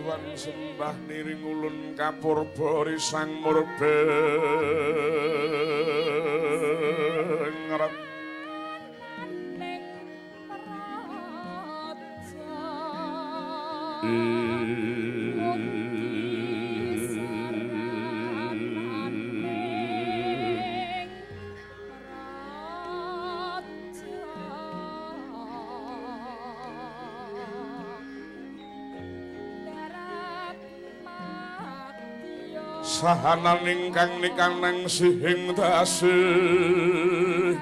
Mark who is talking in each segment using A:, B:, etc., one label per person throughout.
A: tuan sembah niring ulun kapurba risang murbe ngeret sahanan ingkang nikanang sihing dasih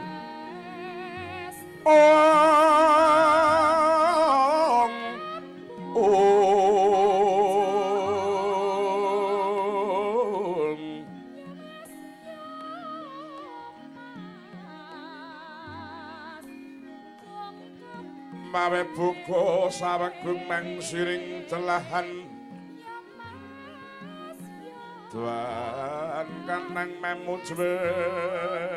A: mawe buka sawegung mangsiring telahan tuan kanang memujweng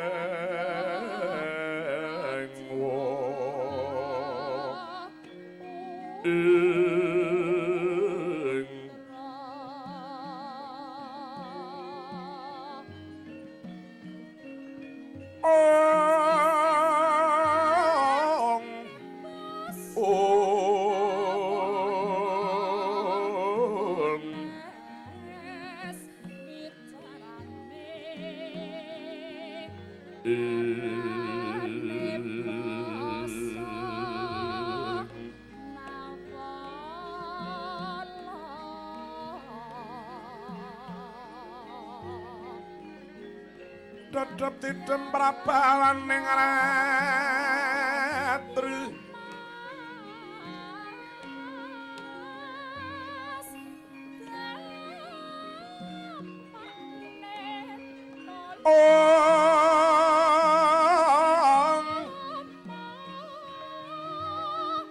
A: Dedep tidem prabalan ning ratri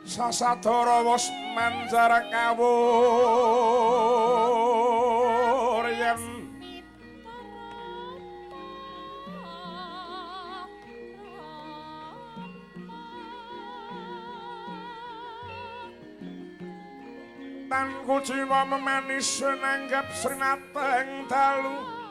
A: sasadara wis manjar kawuryan tan kuciwa memanis nanggap srinateng dalu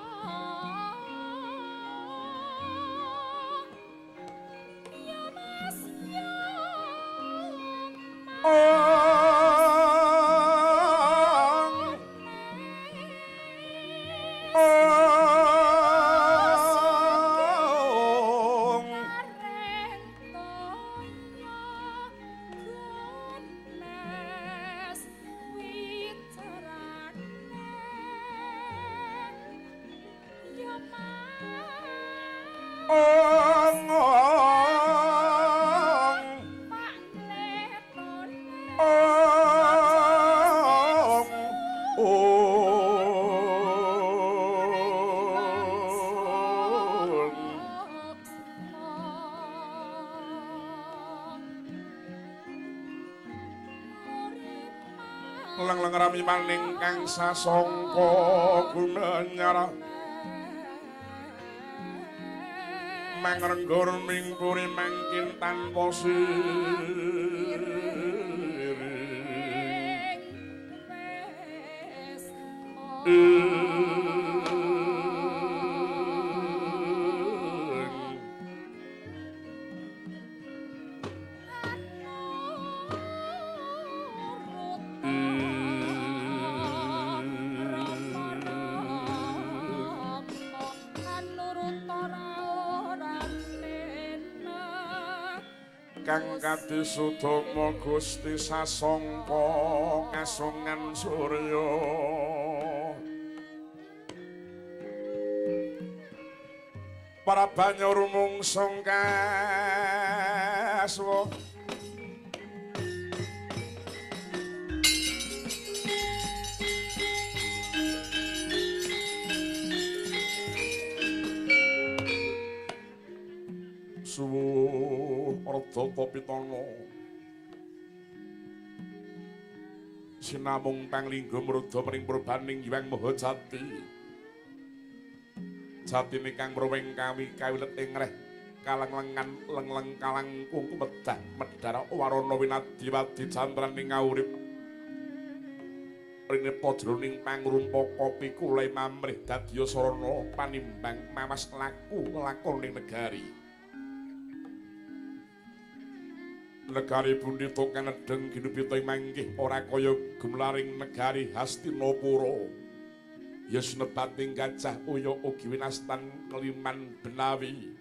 A: leng-leng rami maning kang sasangka gunanyara mangrenggur mingpuri mangkin tanpa siring kang kadisudama Gusti sasangka kasungan surya para banyur mungsung kaswa suwuh Ardhata Pitana sinamung panglingga mrudha mring purbaning Hyang Mahajati jatine kang mroweng kawi kawilet ing reh kalenglengan lengleng kalang kungku medah medhar warana winadi wadi jantraning ngawurip prinipta jroning pangrumpa kopi kulai mamrih dadya sarana panimbang mawas laku lakoning negari. Negari Bundita kanedeng ginupita manggih ora kaya gumlaring negari Hastinapura. Ya sinebating gajah uya ugi winastan keliman benawi.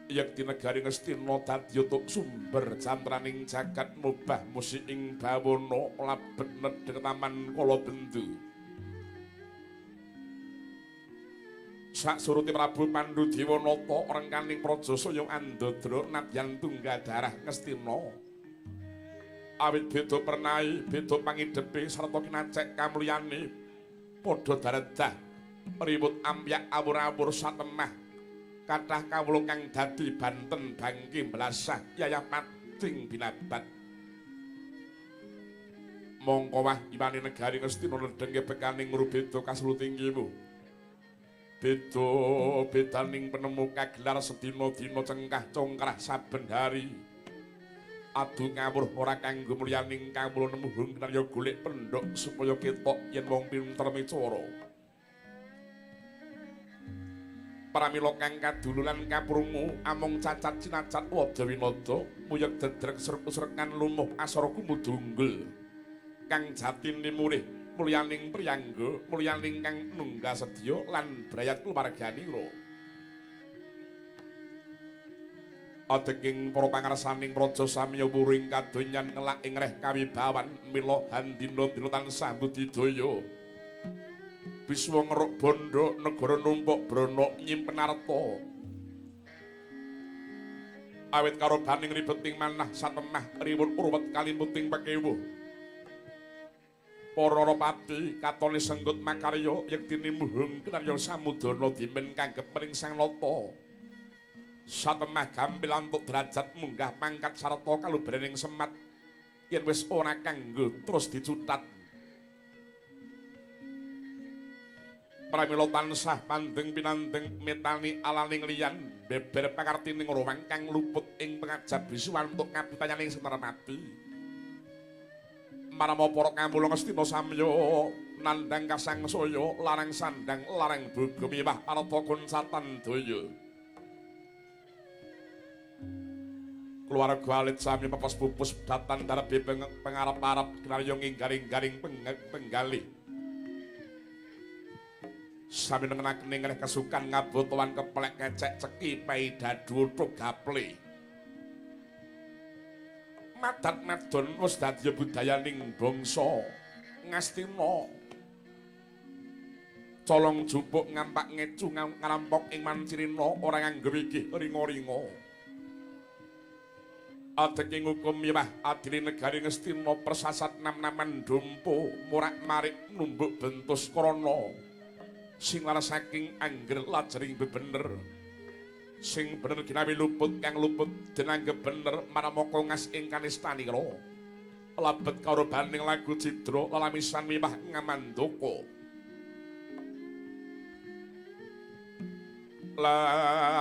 A: Yakti negari Ngastina dadya tuk sumber cantraning jagat mubah musi ing bawana labet nedheng taman Kalabendu. Saksuruti Prabu Pandhu Dewanata rengkaning praja saya Andadra nadyan Tunggadarah Ngastina. Awit beda pernai, beda pangidepe sarta kinacek kamulyane padha daredah riwut ambyak awur-awur satemah kathah kawula kang dadi banten bangke blasah yayah pating binabat. Mongko wah iwani negari Ngastina nedhenge bekaning rubeda kaslutinggimu. Beda-bedaning penemu kagelar sedina-dina cengkah congkrah saben hari. Adu ngawur ora kanggo mulyaning kawula nemu hungkaya golek pendhok supaya ketok yen wong pinter micara. Pramila kang kadululan kaprungu amung cacat cinacat wada winada muyeg dedreg serek-serekan lumuh asara kumudunggul kang jatine murih mulyaning priyangga mulyaning kang nunggal sedya lan brayat kluwarganira. Ateking para pangarsaning praja samiya wuring kadonyan ngelak ing reh kawibawan mila handina-dina tansah budidaya. Biswa ngeruk bondo negara numpuk brana nyimpen arta. Awit karo baning ribeting manah satemah riwut urwet kalimuting pekewuh. Para pati katone senggut makarya yektine muhung kinarya samudana dimen kanggep mring sang nata. Satemah gampil antuk derajat munggah pangkat sarta kalubrening semat yen wis ora kanggo terus dicutat. Pramila tansah pandeng pinandeng metani alaning liyan beber pangartining rowang kang luput ing pangajab bisuwan untuk kapitayaning Senarmati. Marama para kamula Ngastina samya nandhang kasangsaya larang sandhang larang boga miwah arta kuncatan daya. Keluarga alit sami pepes pupus datan darepe pengarep-arep kinarya nggaring-garing penggalih. Sami nengenakening ngreh kesukan ngabotowan keplek kecek ceki paidadu tuk gaple. Madat madon wis dadi budayaning bangsa Ngastina. Colong jupuk ngampak ngecu ngarampok ing mancirina ora nganggo wigih ringa-ringa. Ateking hukum miwah adili negari Ngastina persasat nam-naman dumpo murak-marik numbuk bentus krana sing lara saking angger lajering bebener sing bener ginawi luput kang luput denanggep bener maramaka ngas ing kanistanira labet karo baning lagu cidra lalamisan miwah ngamandaka la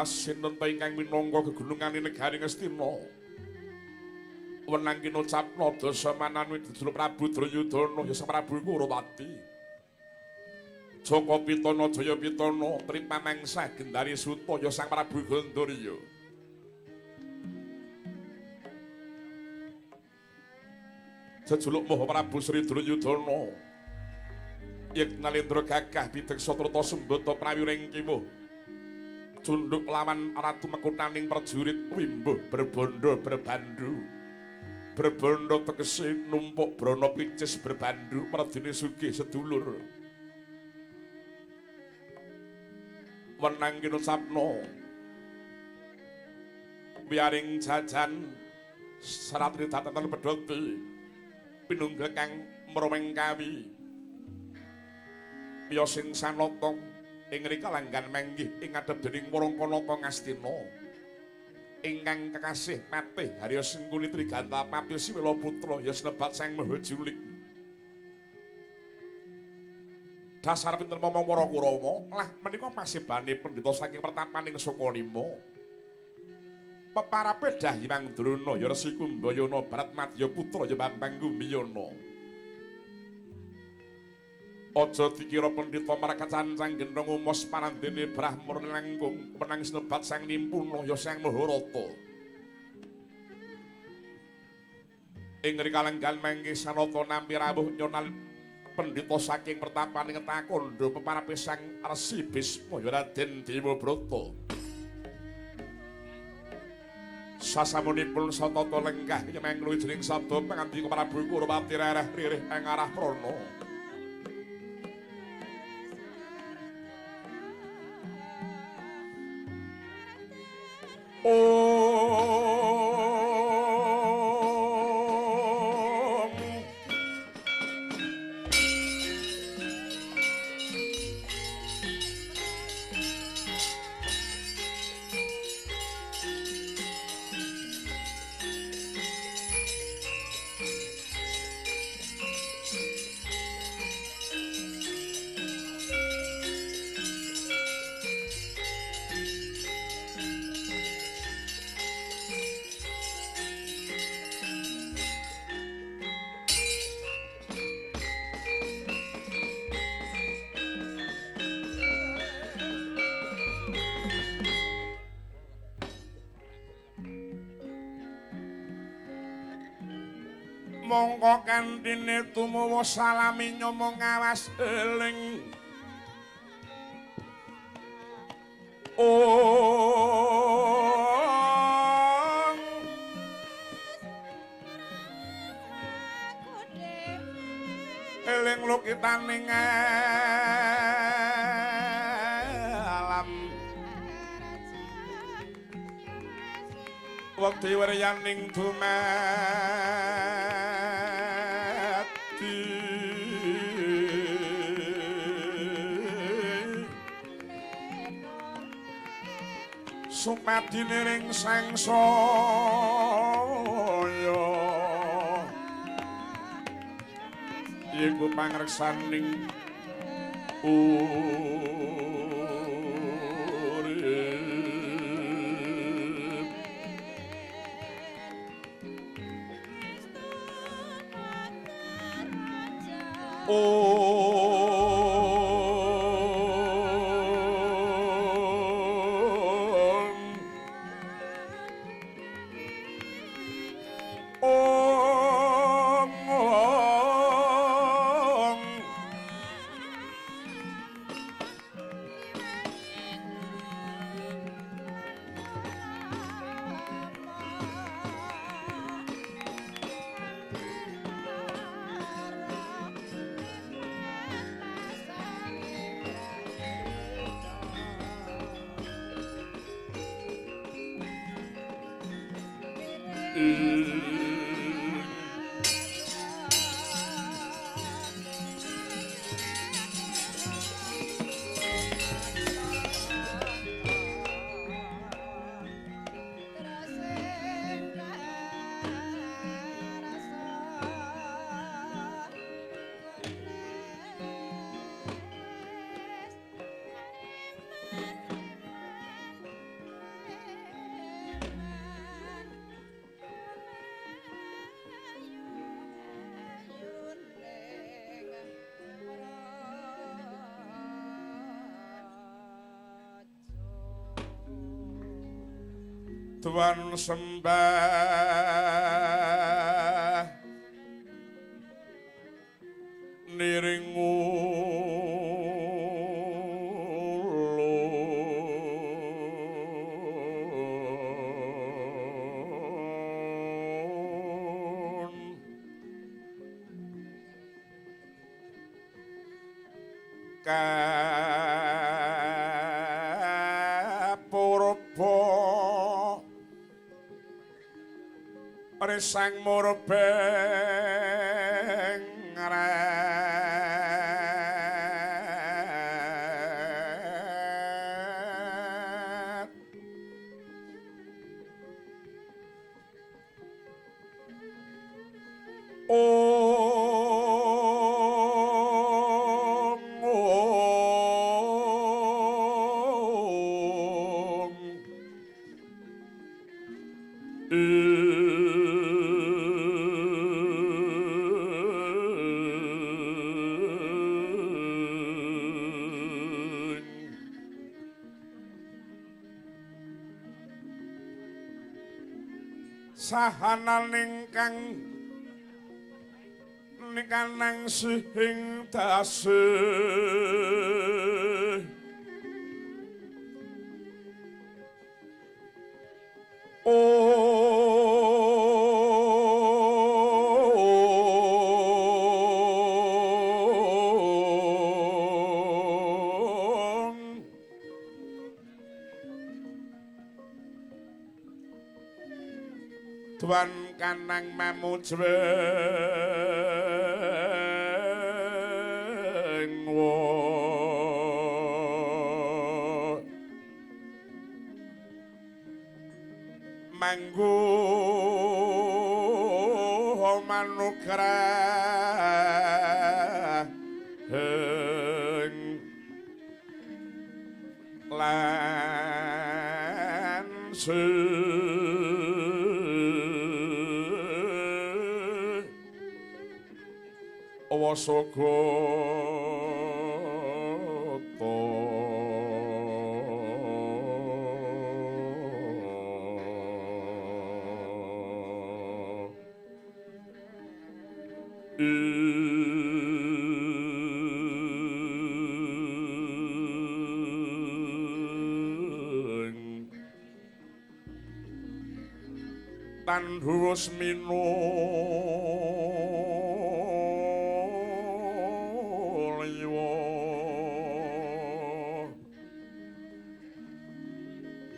A: sinten ingkang minangka gegunungane negari Ngastina wenang kinucapna dasa mananu Dudul Prabu Drayudana ya Sang Prabu Kurawati. Joko Pitana Jaya Pitana Tripamangsa Gendari Suta ya Sang Prabu Gandharya. Jejuluk Maha Prabu Sri Drayudana yek nalendra gagah bideksa trata sembata prawiring kiwuh cunduk lawan ratu mekutaning prajurit wimbuh berbondo berbandu. Berbondo tegese numpuk brana picis berbandu merdine sugih sedulur. Wenang kinucapna wiyaring jajan saratri datan pedhoti pinunggel kang mroweng kawi piya sing sanata ing rika langgan manggih ing ngadhep dening Warangkanata Ngastina ingkang kekasih patih Harya Sengkuni Triganta Pati Siwela Putra ya senebat Sang Maha Julik. Dasar pinten momong para Kurawa lah menika pasibane pendhita saking pertapaning Sukalima. Peparape Dahyang Drona ya Resi Kumbayana Baratmadya Putra ya Bambang Gumbiyana. Aja dikira pendhita marakacancang gendhong umos panandene Brahmur langkung menang sinebat sang nimpuna ya sang Maharata. Ing rikalenggan mangke sanata nampi rawuh nyonal pendhita saking pertapaning Takondo peparape sang Resi Bisma ya Raden Dewabrata. Sasamunipun satata lenggah nyemeng luwijining sabda pangandika Prabu Kurwati rereh-ririh ing arah prana. Mongko kantine tumuwu salami nyomong awas eling eling lukitaning alam wektu weryaning dumadi supadine ring sangsaya iku pangreksaning Tuan sembah niring ulun kapurba Resang murbeng ret sahananing kang nikanang sing dase Tuan kanang mamujweng manggu manugrah lan Wasogata Tandhus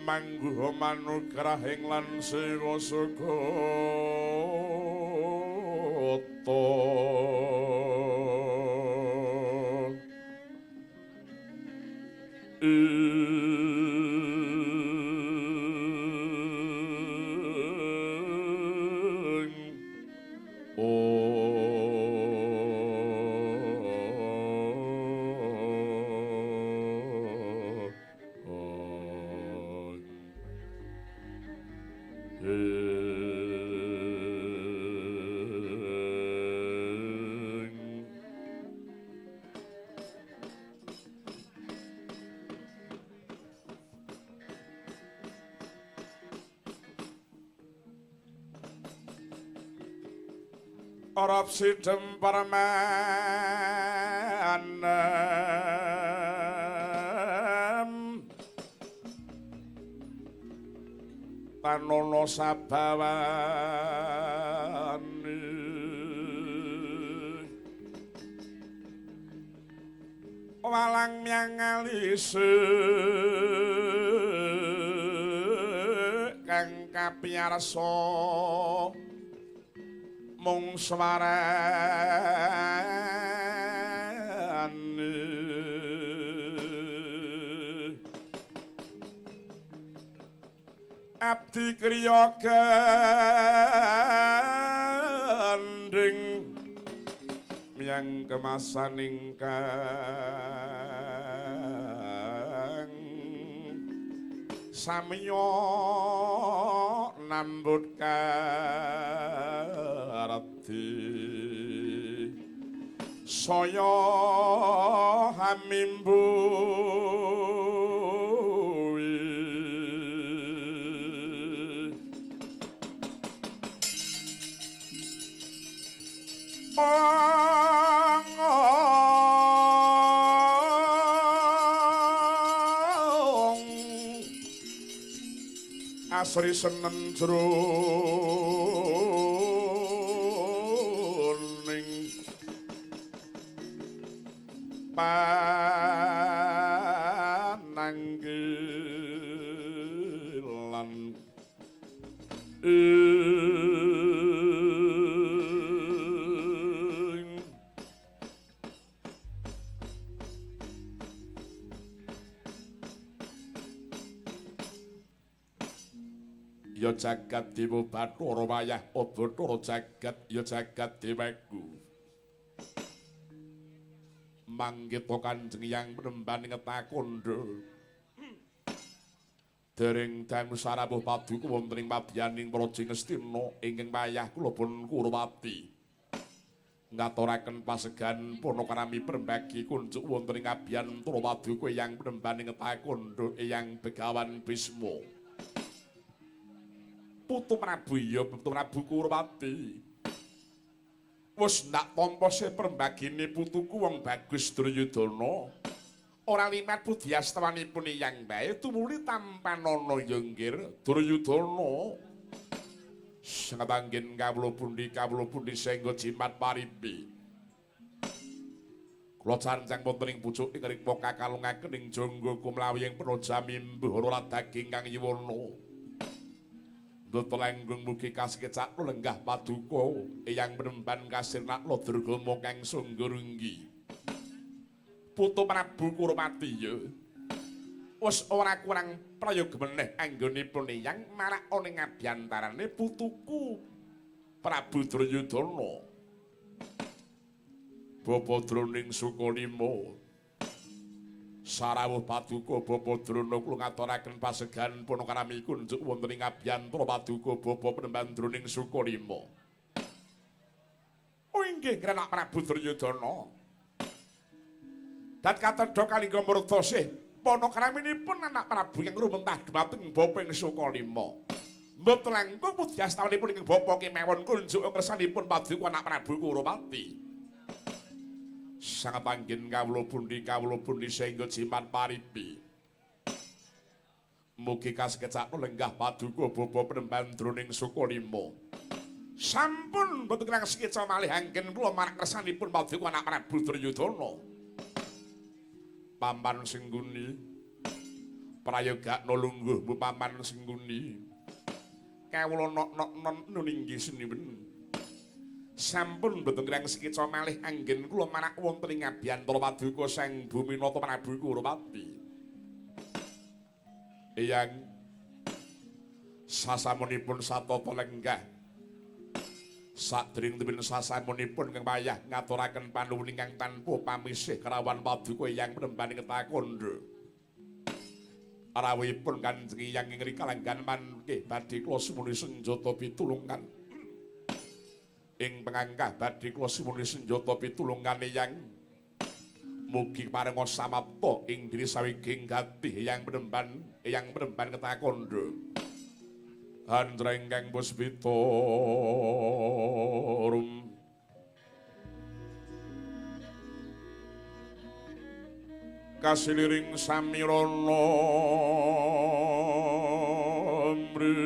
A: mangguh manugrahing lan sewa segata Arab sidem parmanem Panono sabawani walang miangalise kang kapiyarsa mung swarane abdi kriya gandeng miyang kemasaning kang samiya nambut karati saya hamimbu asri senen jroning pananggilan ya jagat dewa Bathara wayah Bathara jagat ya jagat dewaku manggita Kanjeng Hyang Penembaning Ngetakandha dereng dangu sarawuh paduka wonten ing madyaning Praja Ngastina ingkang wayah kula pun Kurawati ngaturaken pasegan Purnakarami Perembagi kunjuk wonten ing abyan Tura Paduka Hyang Penembaning Ngetakandha Hyang Begawan Bisma Putu Prabu iya Putu Prabu Kurwati. Wis ndak tampa se permbagine putuku wong bagus Duryudana. Ora limat budyastawanipun iyang bae tumuli tampanana ya nggir Duryudana. Sangatanggen kawula pundi senggo jimat parimbi. Kula canjang wonten ing pucuk ing rikma kakalungaken ing jangga kumlawi ing praja mimbuh ora daging kang yiwana. Dotolenggung mugi kasekecak lenggah paduka eyang penemban kasirnak Durgama kang sunggurunggi. Putu Prabu Kurwati ya. Wis ora kurang prayoga meneh anggonipun eyang marak ana ing abyantarane putuku Prabu Duryudana. Bapa Droning Sukalima sarawuh paduka Bapa Drona kula ngaturaken pasegan punakaramipun kunjuk wonten ing abyantara paduka Bapa Penemban Droning Sukalima. Oh inggih Anak Prabu Duryudana. Dan katedha kalingga murta sih punakaraminipun Anak Prabu yang rumentah dhumateng Bapa ing Sukalima. Mboten langkung pudyastawanipun ing Bapa kemawon kunjuk kersanipun paduka Anak Prabu Kurwati. Sangat angin kawula pundi sehingga jimat paripi. Mugi kasekecak lenggah paduka Bapa Penemban Droning Sukalima. Sampun boten kirang sekeca malih anggen kula marang kersanipun paduka Anak Prabu Duryudana. Paman Sengguni prayoga nulungguh Bu Paman Sengguni. Kawula nok nuninggi seniwen. Sampun boten kirang sekeca malih anggen kula marak wonten ing abyantara paduka Sang Buminata Prabu Kurwati. Eyang sasamunipun satata lenggah sadèrèngipun sasamunipun kang wayah ngaturaken panuwun ingkang tanpa pamisih kerawan paduka Eyang Penemban Ketakandha. Arawihipun Kanjeng Eyang ing kalanggan mangke badhe kula sumuni senjata pitulungan. Ing pengangkah badhe kula sumuni senjata pitulungan Eyang. Mugi parenga samapta ing diri sawiging gati Eyang Penemban Ketakandha. Handrengkang puspita rum kasiliring samirana mri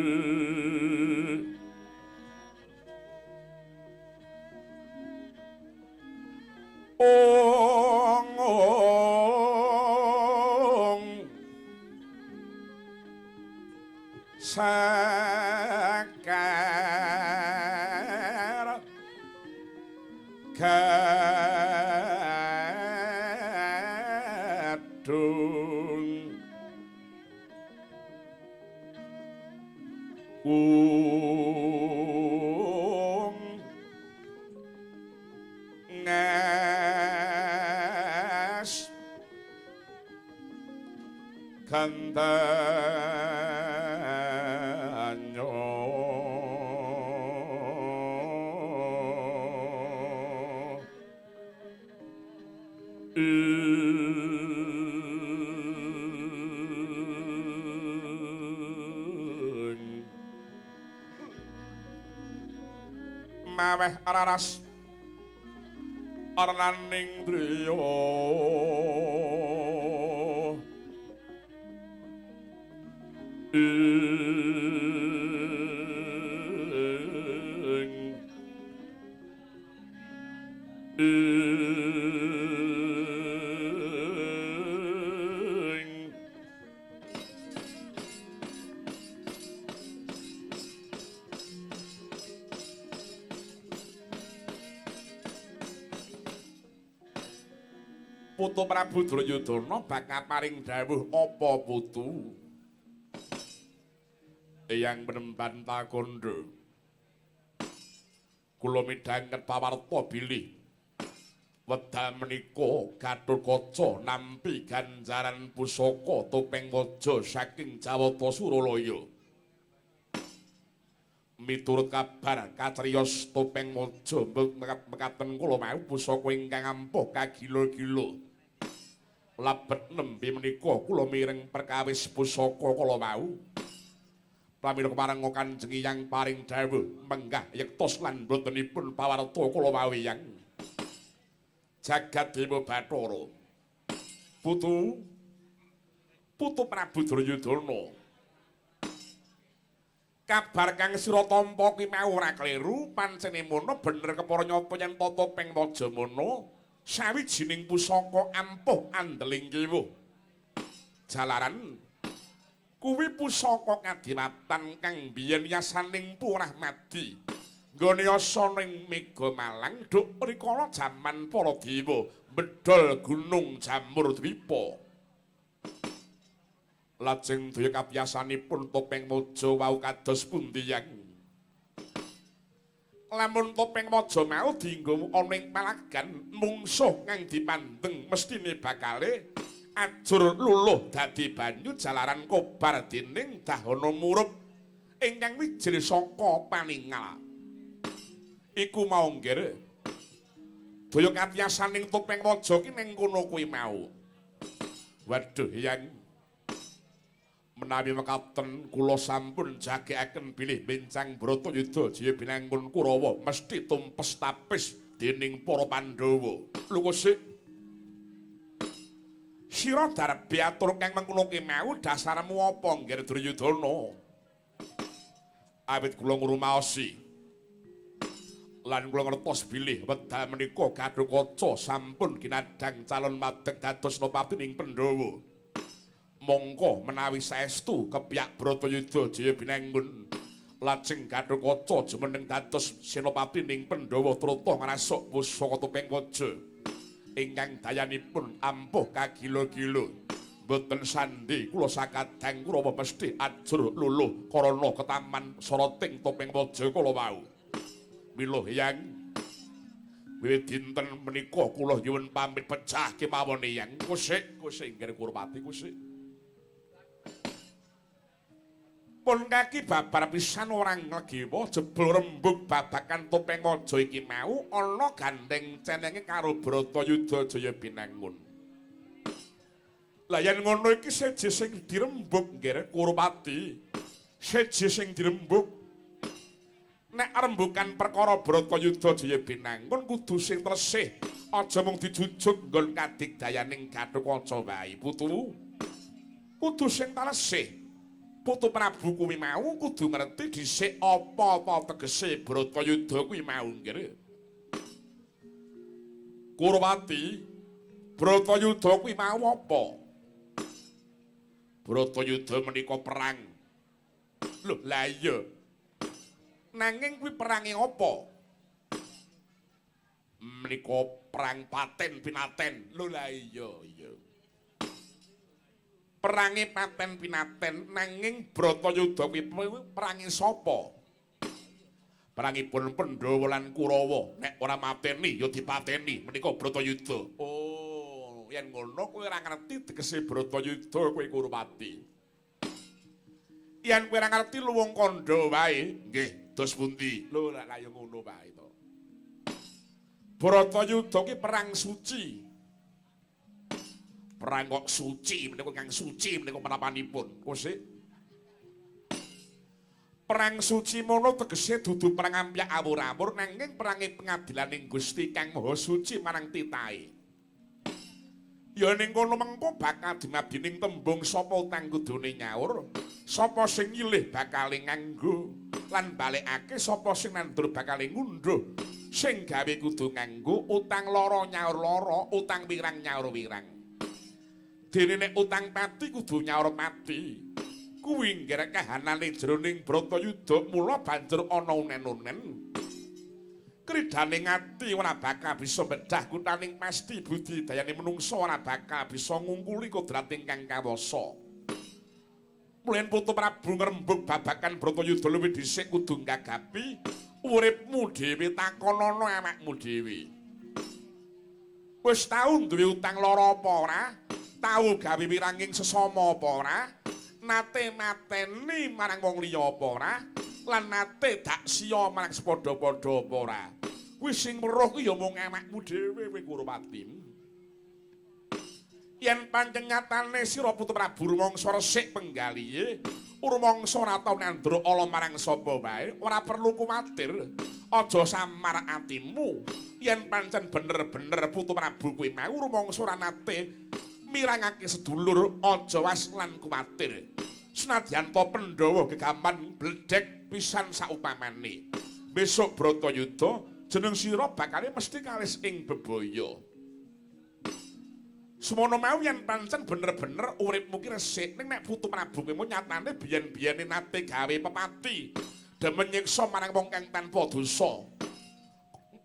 A: sakar kadung ngas kandanyo maweh araras arnaning driya Putu Prabu Duryudana bakal paring dawuh apa putu? Eyang Penemban Takandha. Kula midhanget pawarta bilih. Wedal menika Gatotkaca nampi ganjaran pusaka topeng waja saking Jawata Suralaya. Miturut kabar kacariyos topeng waja mekaten kula mau pusaka ingkang ampuh kagila-gila. Labet nembe menika kula mireng perkawis pusaka kala wau. pramila kemareng Kanjeng Hyang paring dawuh menggah yektos lan botenipun pawarta kula pawiyang jagat Dewa Bathara putu Prabu Duryudana kabar kang sira tampa kuwi mau ora kleru pancene mono bener kepara nyata yen tata ping waja mono sawijining pusaka ampuh andeling kiwa jalaran kuwi pusaka kadiwatan kang biyen yasaning Purah Madi nggone asana ing Mega Malang duk rikala jaman para dewa bedol Gunung Jamurdwipa lajeng daya kabiyasanipun Topeng Maja wau kados pundi yang lamun Topeng Maja mau dienggo ana ing palagan mungsuh kang dipandeng mestine bakale ajur luluh dadi banyu jalaran kobar dening dahana murup ingkang wijil saka paningal iku mau nggih daya kabiyasaning Topeng Maja ki ning kono kuwi mau waduh yang menawi mekaten kula sampun jagekaken bilih bencang Bratayuda Jaya Binangun Kurawa mesti tumpes tapis dening para Pandhawa. Lho kosik. Sira darep atur kang mengkono ki mau dasarmu apa nggih Duryudana? Awit kula ngrumaosi lan kula ngertos bilih wekdal menika Gatotkaca sampun ginadang calon madeg dados Senopatining Pandhawa. Mongko menawi saestu kepyak Bratayuda Jaya Binangun lajeng Gatotkaca jumeneng dados Senopatining Pandhawa trata ngrasuk pusaka Topeng Maja ingkang dayanipun ampuh kagila-gila boten sandi kula sakadang Kurawa mesti ajur luluh karana ketaman soroting Topeng Maja kala wau mila Hyang wiwit dinten menika kula nyuwun pamit pecah kemawon Hyang kusik nggih Kurwati kusik pun kaki babar pisan orang nglegewa jebul rembug babakan Topeng Maja iki mau ana gandeng cenenge karo Bratayuda Jaya Binangun. Lah yen ngono iki seje sing dirembug nggih Kurwati. Seje sing dirembug. Nek rembugan perkara Bratayuda Jaya Binangun kudu sing tresih, aja mung dijujuk nggon kadigdayaning Gatotkaca wae, putu. Kudu sing tresih. Putu Prabu kuwi mau kudu ngerti dhisik apa-apa tegese Bratayuda kuwi mau nggih. Kurwati, Bratayuda kuwi mau apa? Bratayuda menika perang. Lho, lah iya. Nanging kuwi perange apa? Menika perang paten pinaten. Lho, lah iya. Perange paten pinaten nanging Bratayuda kuwi perange sapa? Perangipun Pandhawa lan Kurawa. Nek ora mateni ya dipateni menika Bratayuda. Oh, yen ngono kowe ora ngerti tegese Bratayuda kowe Kurwati. Yen kowe ora ngerti luwung kandha wae, nggih, dos pundi? Lho, lah ya ngono wae to. Bratayuda ki perang suci. Perang kok suci menika kang suci menika menapanipun kosik perang suci mono tegese dudu perang ampyak awur-awur nanging perange pengadilaning Gusti Kang Maha Suci marang titahe ya ning kono mengko bakal dumadining tembung sapa utang kudune nyaur sapa sing nyilih bakal nganggo lan balekake sapa sing nandur bakal ngunduh sing gawe kudu nganggo utang lara nyaur lara utang wirang nyaur wirang. Dene nek utang pati kudu nyaur pati. Kuwi nggih kahanane jroning Bratayuda mula banjur ana unen-unen. Kridhaning ati ora bakal bisa medhah kutaning pasti budidayane menungsa ora bakal bisa ngungkuli kodrating kang kawasa. Mulih Putu Prabu ngrembug babakan Bratayuda luwih dhisik kudu gagapi uripmu dhewe takonana awakmu dhewe. Wis tau duwe utang lara apa ora? Tau gawe wiranging sesama apa ora? Nate mateni marang wong liya apa ora? Lan nate dak sia marang sepadha-padha apa ora? Kuwi sing weruh ku ya mung awakmu dhewe kowe Kurwati. Yen pancen nyatane sira Putu Prabu rumangsa resik penggalihe, Rumangsa ora tau nandura ala marang sapa wae, ora perlu kuwatir. Aja samar atimu. Yen pancen bener-bener Putu Prabu kuwi mau rumangsa ora nate mirangake sedulur, aja was lan kuwatir. Senadyan to Pandhawa gegaman bledhek pisan saupamane. Besok Bratayuda jeneng sira bakale mesti kalis ing bebaya. Semono mau yen pancen bener-bener uripmu ki resik ning nek Putu Prabu kuwi nyatane biyen-biyene nate gawe pepati demen nyiksa marang wong kang tanpa dosa.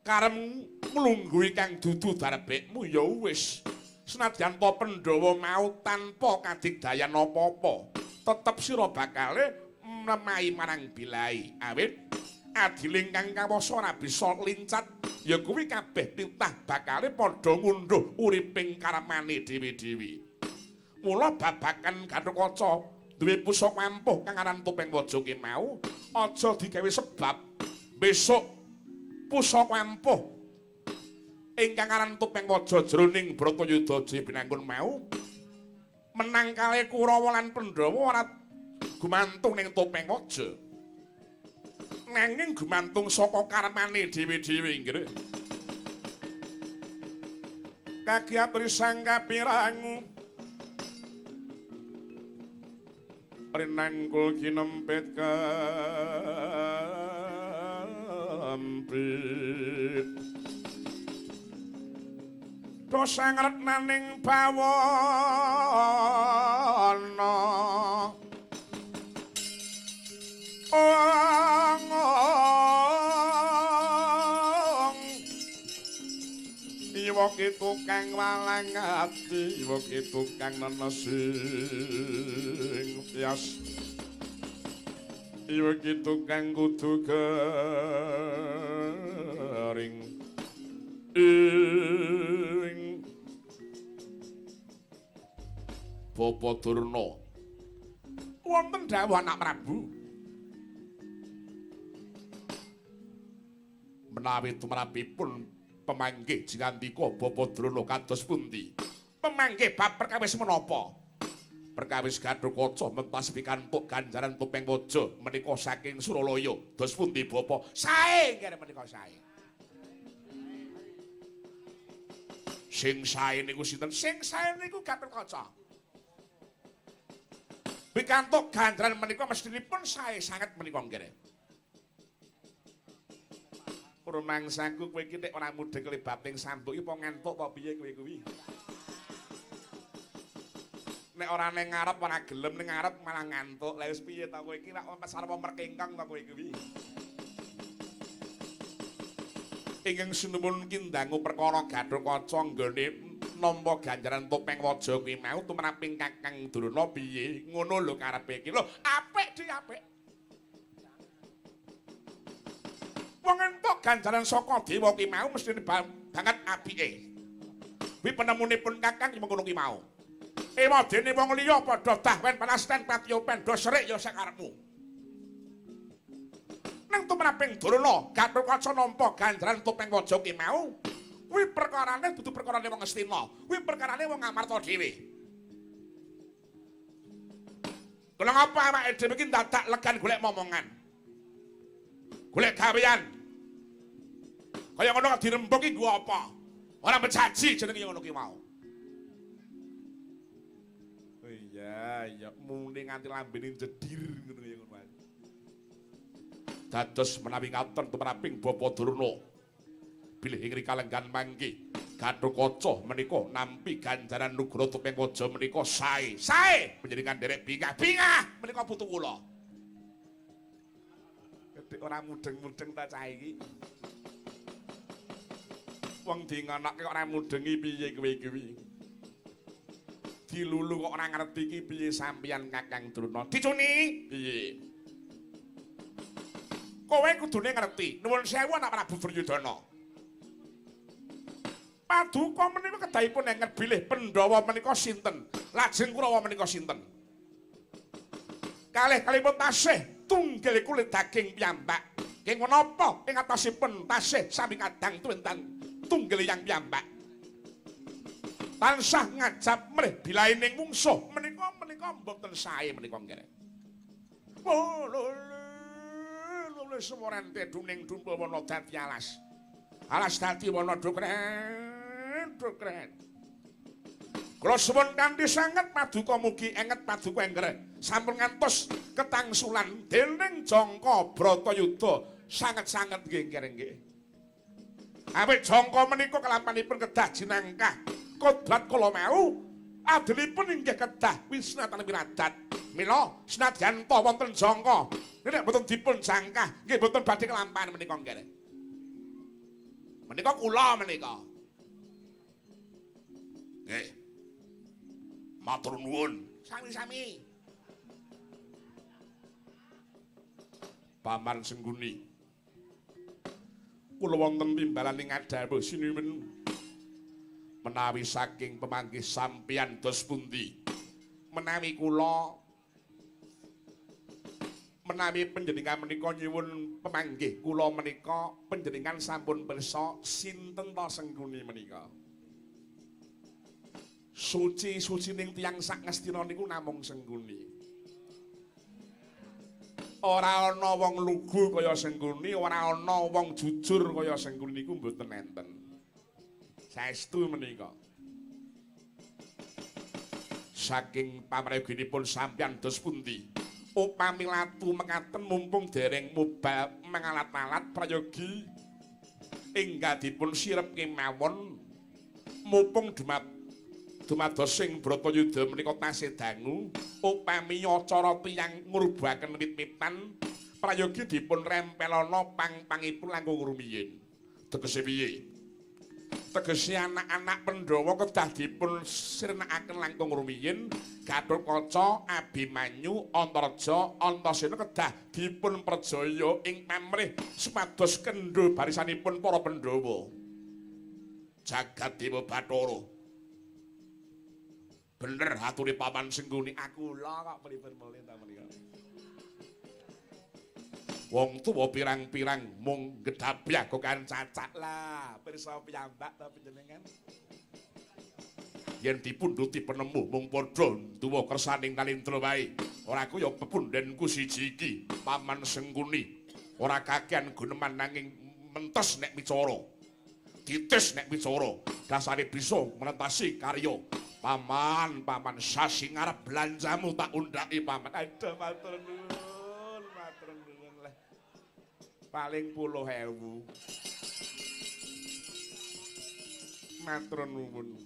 A: Karem nglungguhi kang dudu darebekmu ya wis. Senadyan to Pandhawa mau tanpa kadigdayan apa-apa, tetep sira bakale nemahi marang Bilai. Awit adiling kang kawasa ora bisa lincat ya kuwi kabeh titah bakale padha ngunduh uriping karmane dewi-dewi. Mula babakan Gatotkaca duwe pusaka ampuh kang aran Topeng Waja ki mau aja digawe sebab besok pusaka ampuh ingkang aran Topeng Waja jroning Bratayuda Jibinanggun mau menang kalih Kurawa lan Pandhawa ora gumantung ning Topeng Waja. Nanging gumantung saka karmane dewi-dewi nggih. Kagiat risangga pirang rinangkul kinempit kampit dosa ngretnaning bawana iwa kitu kang walang ati iwa kitu kang nenesing tias iwa kitu kang kudu garing ing Bapa Durna wonten dawuh anak Prabu menawi tumrapipun pemanggih jingandika Bapa Durna kados pundi? Pemanggih bab perkawis menapa? Perkawis Gatotkaca mentas pikantuk ganjaran Topeng Waja menika saking Suralaya. Dos pundi Bapa? Sae kene menika sae. Sing sae niku sinten? Sing sae niku Gatotkaca. Pikantuk ganjaran menika mestinipun sae sanget menika nggih. Rumangsaku kowe iki nek ora mudheng lebab ning sambuk iki apa ngantuk apa piye kowe kuwi? Nek ora ning ngarep ora gelem ning ngarep malah ngantuk. Lah wis piye ta kowe iki nek sarep merkengkang ta kowe kuwi? Ingkang sinuwun ki ndangu perkara Gatotkaca nggone nampa ganjaran Topeng Waja kuwi mau tumraping Kakang Durna piye? Ngono lho karepe iki. Lho, apik di apik. Wong entuk ganjaran saka dewa ki mau mesti banget apike. Kuwi penemunipun Kakang ki mengkono ki mau. Ewadene wong liya padha dahwen panasten patyopen do serik ya sakarepmu. Nang tumraping Durna, Gatotkaca nampa ganjaran Topeng Waja ki mau. Kuwi perkarane dudu perkarane wong Astina. Kuwi perkarane wong Amarta dhewe. Kula ngapa awake dhewe iki dadak legan golek momongan. Golek gawean. Kaya ngono kok dirembuk iki nggo apa? Ora becaji jenenge ngono ki mau. Oh iya, ya muni nganti lambene jedir ngono ya ngono wae. Dados menawi ngaten tumraping Bapa Durna bilih ing kalenggan mangke Gatotkaca menika nampi ganjaran nugra Topeng Waja menika sae. Sae panjenengan derek bingah-bingah menika putu kula. Ketik ora mudeng-mudeng ta cah iki. Wong dinganake kok ora mudengi piye kowe kuwi. Dilulu kok ora ngerti iki piye sampeyan Kakang Durna. Dicuni piye? Kowe kudune ngerti. Nuwun sewu anak Prabu Duryudana. Paduka menika kedahipun engker bilih Pandhawa menika sinten? Lajeng Kurawa menika sinten? Kalih-kalihipun tasih tunggil kulit daging piyambak. Ing menapa ing atasipun tasih sami kadang tuwentang tunggil yang piyambak. Tansah ngajab mrih bilaining mungsuh menika mboten sae menika nggih. Semorante duning dumpa wana dadi alas. Alas dadi wana dokren. Kula suwun kanthi sanget paduka mugi enget paduka engger. Sampun ngantos ketangsulan dening Jangka Bratayuda sanget-sanget nggih. Awit Jangka menika kelampanipun kedah jinangkah kodrat kala mau adelipun inggih kedah wisnatan wiradat. Mila senadyan ta wonten Jangka nek boten dipun jangkah nggih boten badhe kelampan menika nggih. Menika kula menika. Nggih. Matur nuwun. Sami-sami. Paman Sengguni. Kula wonten timbalaning adawuh sinuwun menawi saking pemanggih sampeyan dos pundi. Menawi kula menawi panjenengan menika nyuwun pemanggih kula menika panjenengan sampun pirsa sinten ta Sengguni menika. Suci-sucining tiyang sak ngastina niku namung Sengguni. Ora ana wong lugu kaya Sengguni, ora ana wong jujur kaya Sengguni niku mboten enten. Saestu menika. Saking pamreginipun sampeyan dos pundi? Upami latu mekaten mumpung dereng mubal mengalat-alat prayogi enggal dipun sirep kemawon mumpung dumados sing Bratayuda menika tasih dangu upami acara tiyang ngrubahaken wit-witan prayogi dipun rempelana pang-pangipun langkung rumiyin. Tegese piye? Tegese anak-anak Pandhawa kedah dipun sirnakaken langkung rumiyin, Gatotkaca, Abimanyu, Antareja, Antasena kedah dipun perjaya ing pamrih supados kendha barisanipun para Pandhawa. Jagadéwa Bathara. Bener aturi Paman Sengguni, aku lha kok pripun mulih ta menika. Wong tuwa pirang-pirang mung gedhabyah kokan cacak lah pirsa piyambak ta panjenengan. Yen dipundhuti penemu mung padha tuwa kersaning Nalendra wae. Ora ku ya pepundhenku siji iki Paman Sengguni. Ora kakehan guneman nanging mentes nek bicara. Ditis nek bicara. Dasare bisa menentasi karya. Paman sasi ngarep belanjamu tak undhaki Paman. Aduh matur nuwun. Paling 10.000. Matur nuwun.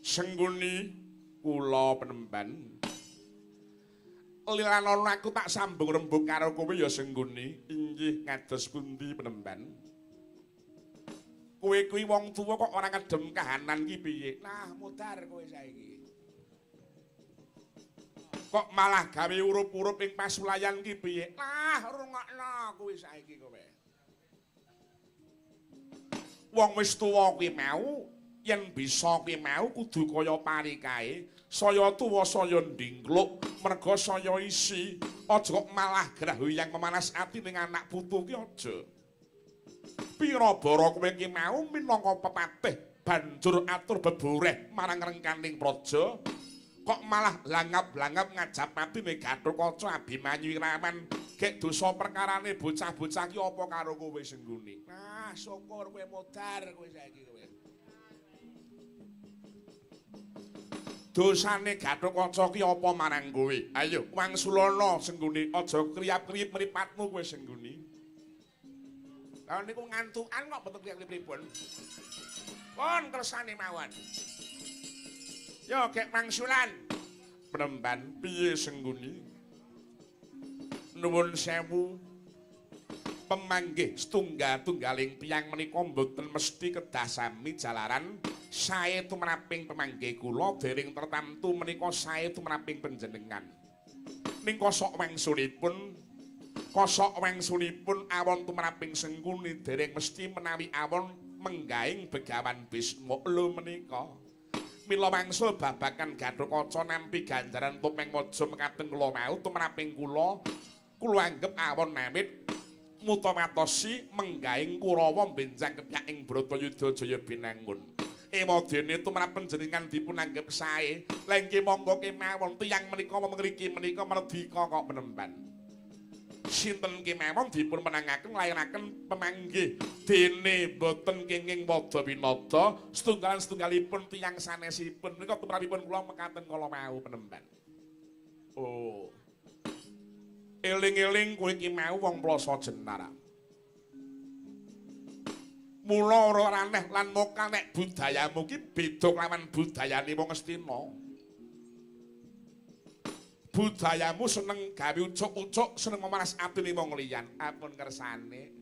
A: Sengguni kula Penemban. Lilanana aku tak sambung rembug karo kowe ya Sengguni. Inggih ngados pundi Penemban? Kowe kuwi wong tuwa kok ora ngedem kahanan ki piye? Nah, mudhar kowe saiki. Kok malah gawe urup-urup ing pasulayan ki piye? Lah, rungokno kuwi saiki kowe. Wong wis tuwa kuwi mau, yen bisa kuwi mau kudu kaya parikae, saya tuwa saya ndingkluk, merga saya isi. Aja kok malah grahuyang memanas ati ning anak putu ki aja. Pira bara kowe ki mau minangka pepatih banjur atur beboreh marang rengkaning praja. Kok malah langap-langap ngajapati ning Gatotkaca Abimanyu Irawan gek dosa perkarane bocah-bocah ki apa karo kowe Sengguni. Nah, syukur kowe modar kowe saiki kowe. Dosane Gatotkaca ki apa marang kowe? Ayo wangsulana Sengguni, aja kriyap-kriyip mripatmu kowe Sengguni. Lah niku ngantukan kok boten kriyap-kriyipun. Pun kersane mawon. Yo gek mangsulan. Penemban piye Sengguni? Nuwun sewu. Pemanggih setunggal-tunggaling tiyang menika mboten mesti kedah sami jalaran sae tumraping pemanggih kula dereng tertamtu menika sae tumraping panjenengan. Ning kosok wengsunipun awon tumraping Sengguni dereng mesti menawi awon menggaing begawan Bisma lho menika. Mila wangsul babagan Gatotkaca nampi ganjaran topeng waja mekaten kula mau tumraping kula anggep awon namit mutamatosi menggaing Kurawa benjang kepyak ing Bratayuda Jaya binangun. Ewadene tumrap panjenengan dipun anggep sae. Lengke monggo kemawon tiyang menika mriki menika merdika kok penemban. Sinten kemawon dipun menangaken nglayanaken pemanggih dene boten kenging wada winada setunggalan-setunggalipun tiyang sanesipun menika tumrapipun kula mekaten kala mau penemban. Oh. Eling-eling kowe iki mau wong Plasa Jenar. Mula ora aneh lan mokal nek budayamu ki beda kelawan budayane wong Astina. Budayamu seneng gawe ucuk-ucuk, seneng memanas atine wong liyan. Ampun kersane.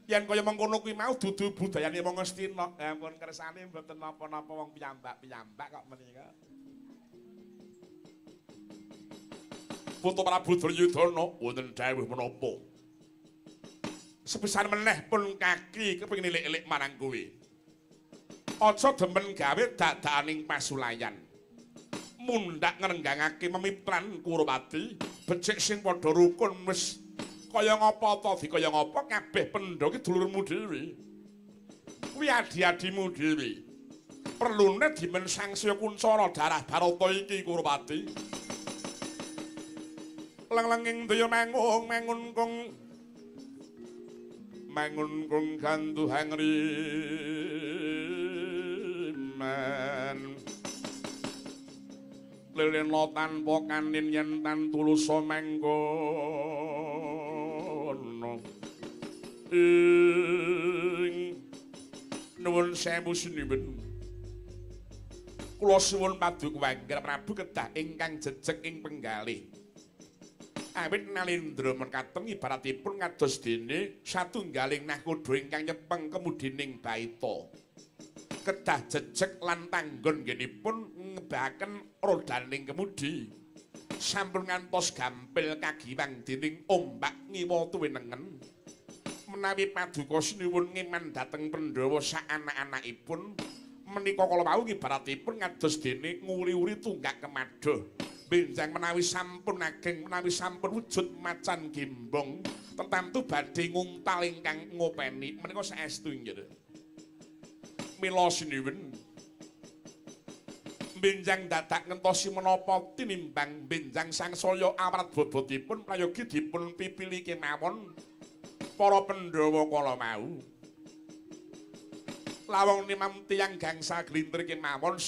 A: Yen kaya mengkono kuwi mau dudu budayane wong Astina. Ampun kersane mboten napa-napa wong piyambak-piyambak kok menika. Putra Prabu Duryudana wonten dawuh menapa? Sebesar meneh pun kaki kepengin ilik-ilik marang kowe. Aja demen gawe dadaning pasulayan. Mundhak ngrenggangake memipran Kurawati, becik sing padha rukun wis kaya ngapa ta dikaya ngapa kabeh pendha ki dulurmu dhewe. Kuwi adi-adimu dhewe. Perlune dimen sangsaya kuncana darah Barata iki Kurawati. Lang-langing daya mangun kung gantuhang riman lilina tanpa kanin yen tan tulusa mangkono nuwun sewu siniben kula suwun paduka Wangger Prabu kedah ingkang jejeg ing penggalih. Awit Nalendra mekaten ibaratipun ngados dene satunggaling nahkoda ingkang nyepeng kemudining baita. Kedah jejeg lan tanggon nggenipun ngebahaken rodaning kemudi. Sampun ngantos gampil kagiwang dening ombak ngiwa tuwinengen. Menawi paduka sinuwun ngeman dhateng Pandhawa sak anak-anakipun menika kala wau ibaratipun ngados dene nguri-uri tunggak kemadoh. Benjang menawi sampun ageng menawi sampun wujud macan gembong tentamtu badhe nguntal ingkang ngopeni menika saestu nggih. Mila sinuwun benjang dadak ngentosi menapa tinimbang benjang sangsaya awrat bobotipun prayogi dipun pipili kemawon para Pandhawa kala mau. Lawang nimam tiyang gangsa glintir kemawon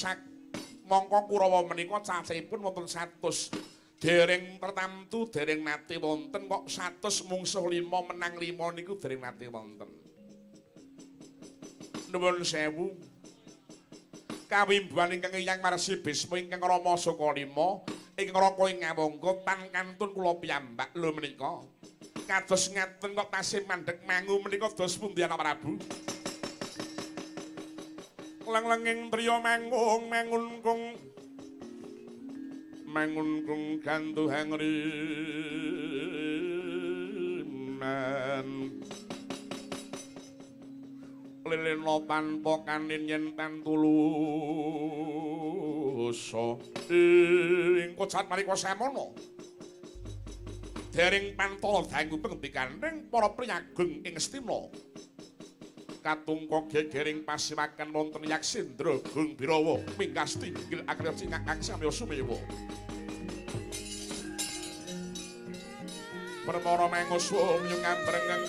A: mongko Kurawa menika cacahipun wonten 100. Dereng tertamtu dereng nate wonten kok 100 mungsuh 5 menang 5 niku dereng nate wonten. Nuwun sewu. Kawimbuhan ingkang Hyang Marsi Bisma ingkang Rama Saka 5 ing Raka ing Ngawangga tan kantun kula piyambak lho menika. Kados ngaten kok tasih mandheg mangu menika dos pundi Ana Prabu? Lang-langing priya mangun kung gantuhang riman lilina tanpa kanin yen tan tulusa ing kocat marika semono dereng pantala dangu pengdikaning para priyagung ing Astina. Katungka gegering pasiwakan wonten Yaksendra Gung Birawa mingkas tinggil akrep singak kang samya sumewa. Permara manguswa nyung ambrengeng